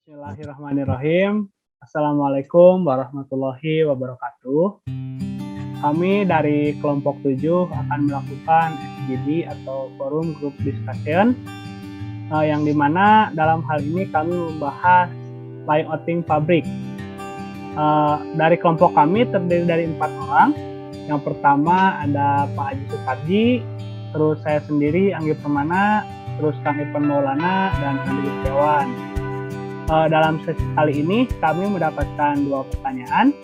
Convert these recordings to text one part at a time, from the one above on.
Bismillahirrahmanirrahim. Assalamualaikum warahmatullahi wabarakatuh. Kami dari kelompok 7 akan melakukan FGD atau Forum Group Discussion yang dimana dalam hal ini kami membahas layouting pabrik. Dari kelompok kami terdiri dari 4 orang. Yang pertama ada Pak Haji Suparji, terus saya sendiri Anggi Permana, terus Kang Irfan Maulana dan Andi Gustiawan. Dalam sesi kali ini kami mendapatkan 2 pertanyaan.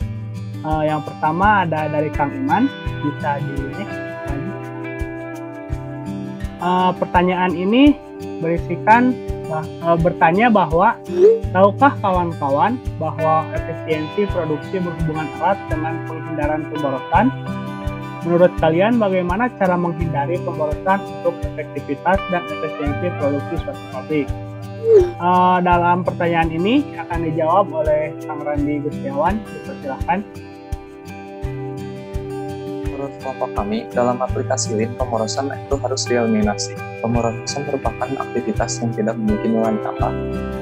Yang pertama ada dari Kang Iman, bisa di-next. Pertanyaan ini bertanya bahwa tahukah kawan-kawan bahwa efisiensi produksi berhubungan erat dengan penghindaran pemborosan? Menurut kalian bagaimana cara menghindari pemborosan untuk efektivitas dan efisiensi produksi suatu pabrik? Dalam pertanyaan ini akan dijawab oleh Kang Randi Gustiawan. Silakan. Menurut kelompok kami, dalam aplikasi Lean, pemborosan itu harus dieliminasi. Pemborosan merupakan aktivitas yang tidak memiliki nilai tambah.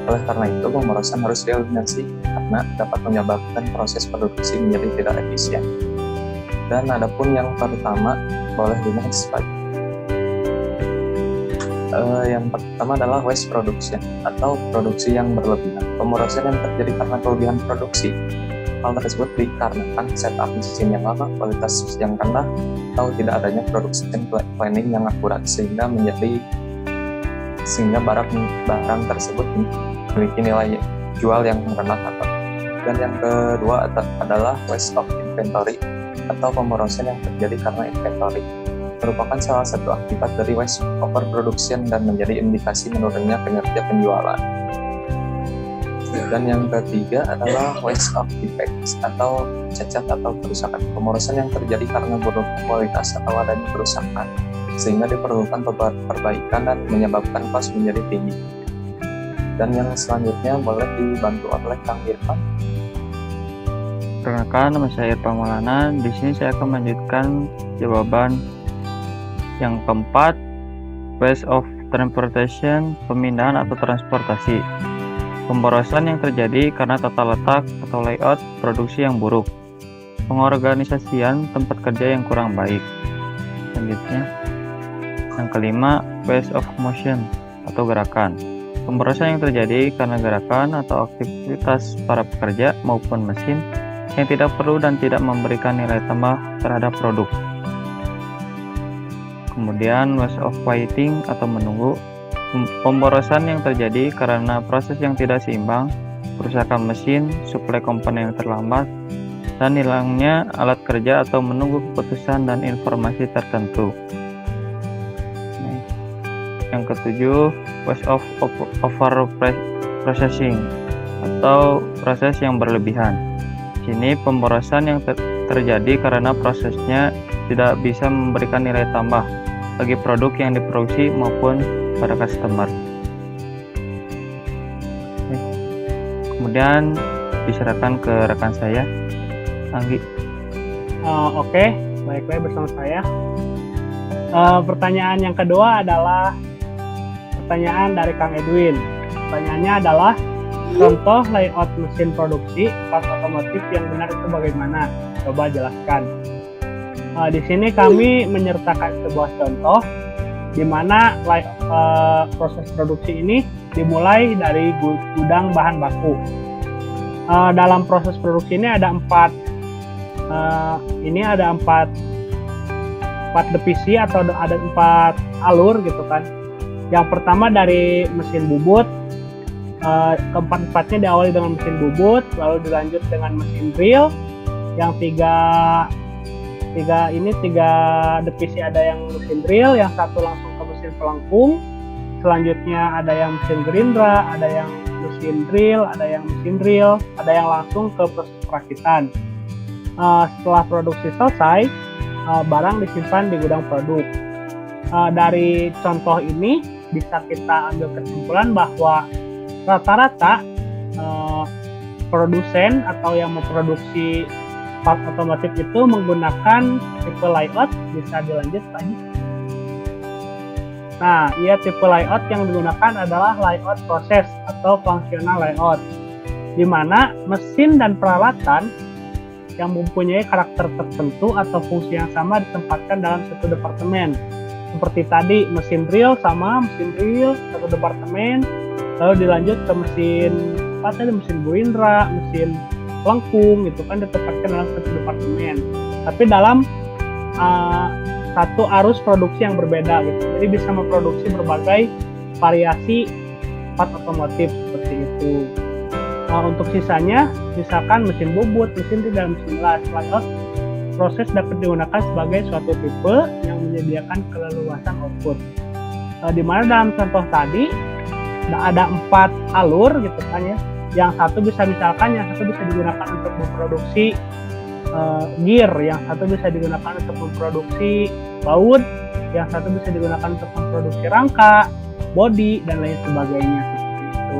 Oleh karena itu, pemborosan harus dieliminasi karena dapat menyebabkan proses produksi menjadi tidak efisien. Dan adapun yang pertama, boleh di-next slide. Yang pertama adalah waste production atau produksi yang berlebihan. Pemborosan yang terjadi karena kelebihan produksi. Hal tersebut dikarenakan setup mesin yang lama, kualitas yang rendah, atau tidak adanya production planning yang akurat sehingga barang tersebut memiliki nilai jual yang rendah. Dan yang kedua adalah waste of inventory atau pemborosan yang terjadi karena inventory. Merupakan salah satu akibat dari waste overproduction dan menjadi indikasi menurunnya kinerja penjualan. Dan yang ketiga adalah waste of defects atau cacat atau kerusakan. Pemborosan yang terjadi karena buruknya kualitas atau adanya kerusakan sehingga diperlukan perbaikan dan menyebabkan kos menjadi tinggi. Dan yang selanjutnya boleh dibantu oleh Kang Irfan. Perkenalkan, nama saya Irfan Maulana. Di sini saya akan melanjutkan jawaban yang keempat, waste of transportation, pemindahan atau transportasi. Pemborosan yang terjadi karena tata letak atau layout produksi yang buruk. Pengorganisasian tempat kerja yang kurang baik. Selanjutnya, yang kelima, waste of motion atau gerakan. Pemborosan yang terjadi karena gerakan atau aktivitas para pekerja maupun mesin yang tidak perlu dan tidak memberikan nilai tambah terhadap produk. Kemudian waste of waiting atau menunggu. Pemborosan yang terjadi karena proses yang tidak seimbang, kerusakan mesin, suplai komponen yang terlambat, dan hilangnya alat kerja atau menunggu keputusan dan informasi tertentu. Yang ketujuh, waste of over processing atau proses yang berlebihan. Sini pemborosan yang terjadi karena prosesnya tidak bisa memberikan nilai tambah bagi produk yang diproduksi maupun pada customer. Kemudian diserahkan ke rekan saya, Anggi. Oke, baik-baik bersama saya. Pertanyaan yang kedua adalah pertanyaan dari Kang Edwin. Pertanyaannya adalah contoh layout mesin produksi part otomotif yang benar itu bagaimana? Coba jelaskan. Di sini kami menyertakan sebuah contoh di mana proses produksi ini dimulai dari gudang bahan baku. Dalam proses produksi ini ada empat divisi atau ada 4 alur gitu kan. Yang pertama dari mesin bubut, keempat-empatnya diawali dengan mesin bubut, lalu dilanjut dengan mesin drill. Yang tiga divisi ada yang mesin drill, yang satu langsung ke mesin pelengkung, selanjutnya ada yang mesin gerindra, ada yang mesin drill, ada yang mesin drill, ada yang langsung ke proses perakitan. Setelah produksi selesai, barang disimpan di gudang produk. Dari contoh ini bisa kita ambil kesimpulan bahwa rata-rata produsen atau yang memproduksi part otomotif itu menggunakan tipe layout. Bisa dilanjut lagi. Nah, tipe layout yang digunakan adalah layout proses atau functional layout, di mana mesin dan peralatan yang mempunyai karakter tertentu atau fungsi yang sama ditempatkan dalam satu departemen. Seperti tadi, mesin drill satu departemen, lalu dilanjut ke mesin buindra, mesin lengkung, gitu kan ditempatkan dalam satu departemen. Tapi dalam satu arus produksi yang berbeda, gitu. Jadi bisa memproduksi berbagai variasi part otomotif seperti itu. Untuk sisanya, misalkan mesin bubut, mesin tidak, mesin las, layout proses dapat digunakan sebagai suatu tipe yang menyediakan keleluasan output. Di mana dalam contoh tadi ada 4 alur, gitu kan ya. Yang satu bisa digunakan untuk memproduksi gear, yang satu bisa digunakan untuk memproduksi baut, yang satu bisa digunakan untuk memproduksi rangka, bodi, dan lain sebagainya. Seperti itu.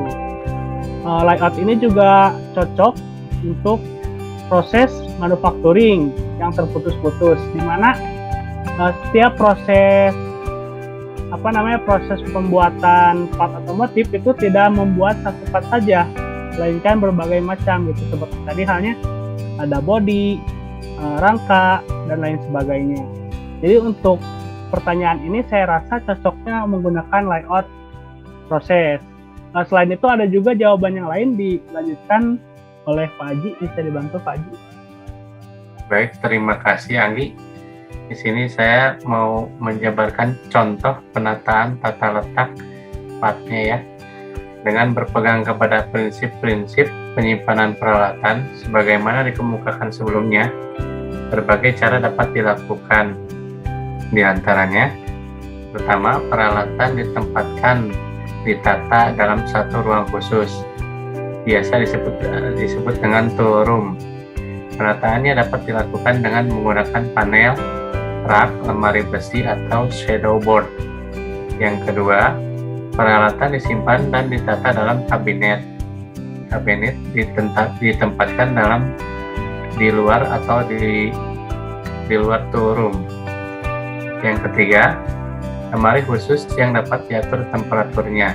Layout ini juga cocok untuk proses manufacturing yang terputus-putus, di mana setiap proses pembuatan part otomotif itu tidak membuat satu part saja, melainkan berbagai macam, gitu. Seperti tadi halnya ada bodi, rangka, dan lain sebagainya. Jadi untuk pertanyaan ini saya rasa cocoknya menggunakan layout proses. Selain itu ada juga jawaban yang lain dilanjutkan oleh Pak Haji. Bisa dibantu Pak Haji? Baik, terima kasih Anggi. Di sini saya mau menjabarkan contoh penataan tata letak partnya ya. Dengan berpegang kepada prinsip-prinsip penyimpanan peralatan sebagaimana dikemukakan sebelumnya, berbagai cara dapat dilakukan. Di antaranya, pertama, peralatan ditata dalam satu ruang khusus, biasa disebut dengan tool room. Penataannya dapat dilakukan dengan menggunakan panel, rak, lemari besi, atau shadow board. Yang kedua, peralatan disimpan dan ditata dalam kabinet. Kabinet ditempatkan di luar atau di luar tool room. Yang ketiga, lemari khusus yang dapat diatur temperaturnya.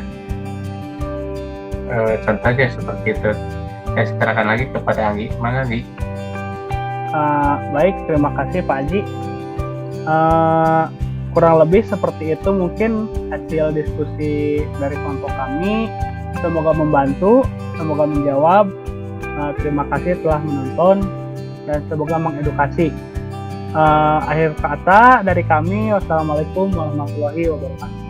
Contohnya seperti itu. Saya serahkan lagi kepada Anggi. Mana Anggi? Baik, terima kasih Pak Haji. Kurang lebih seperti itu mungkin hasil diskusi dari kelompok kami. Semoga membantu, semoga menjawab. Terima kasih telah menonton dan semoga mengedukasi. Akhir kata dari kami, wassalamualaikum warahmatullahi wabarakatuh.